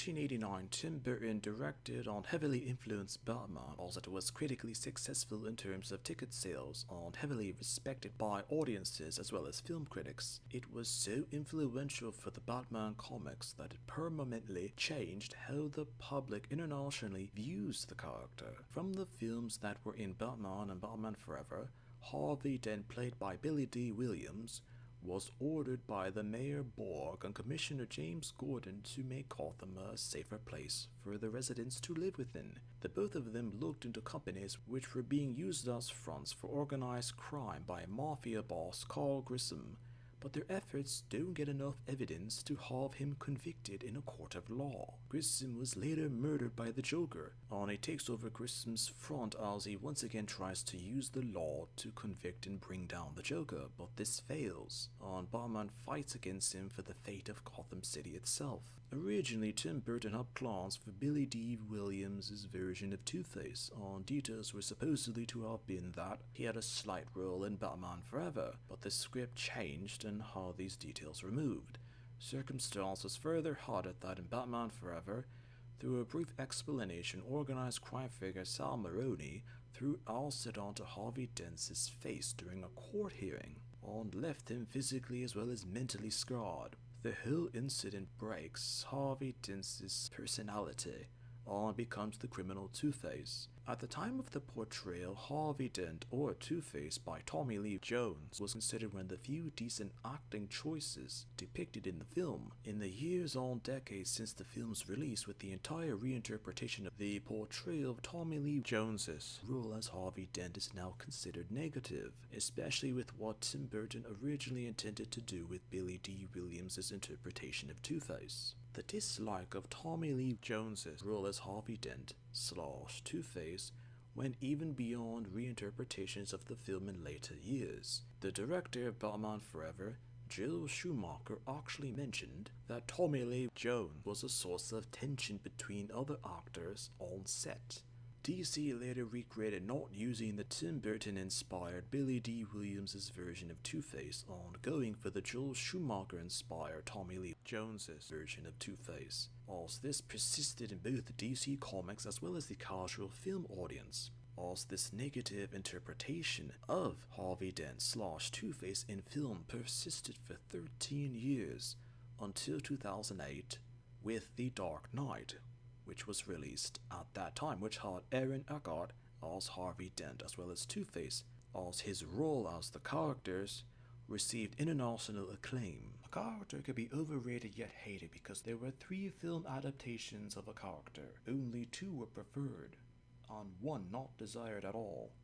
1989, Tim Burton directed and heavily influenced Batman, as it was critically successful in terms of ticket sales and heavily respected by audiences as well as film critics. It was so influential for the Batman comics that it permanently changed how the public internationally views the character. From the films that were in Batman and Batman Forever, Harvey Dent, played by Billy D. Williams, was ordered by the Mayor Borg and Commissioner James Gordon to make Gotham a safer place for the residents to live within. The both of them looked into companies which were being used as fronts for organized crime by mafia boss Carl Grissom, but their efforts don't get enough evidence to have him convicted in a court of law. Grissom was later murdered by the Joker, and he takes over Grissom's front as he once again tries to use the law to convict and bring down the Joker, but this fails, and Batman fights against him for the fate of Gotham City itself. Originally, Tim Burton had plans for Billy D. Williams' version of Two-Face, and details were supposedly to have been that he had a slight role in Batman Forever, but the script changed and how these details removed. Circumstances further added that in Batman Forever, through a brief explanation, organized crime figure Sal Maroni threw acid onto Harvey Dent's face during a court hearing, and left him physically as well as mentally scarred. The whole incident breaks Harvey Dent's personality and becomes the criminal Two-Face. At the time of the portrayal, Harvey Dent, or Two-Face by Tommy Lee Jones, was considered one of the few decent acting choices depicted in the film. In the years and decades since the film's release, with the entire reinterpretation of the portrayal of Tommy Lee Jones's role as Harvey Dent is now considered negative, especially with what Tim Burton originally intended to do with Billy D. Williams' interpretation of Two-Face. The dislike of Tommy Lee Jones's role as Harvey Dent / Two-Face went even beyond reinterpretations of the film in later years. The director of Batman Forever, Joel Schumacher, actually mentioned that Tommy Lee Jones was a source of tension between other actors on set. DC later regretted not using the Tim Burton-inspired Billy D. Williams' version of Two-Face and going for the Joel Schumacher-inspired Tommy Lee Jones' version of Two-Face, as this persisted in both the DC comics as well as the casual film audience, as this negative interpretation of Harvey Dent / Two-Face in film persisted for 13 years until 2008 with The Dark Knight, which was released at that time, which had Aaron Eckhart as Harvey Dent as well as Two-Face, as his role as the characters received international acclaim. A character could be overrated yet hated because there were 3 film adaptations of a character. Only 2 were preferred, and 1 not desired at all.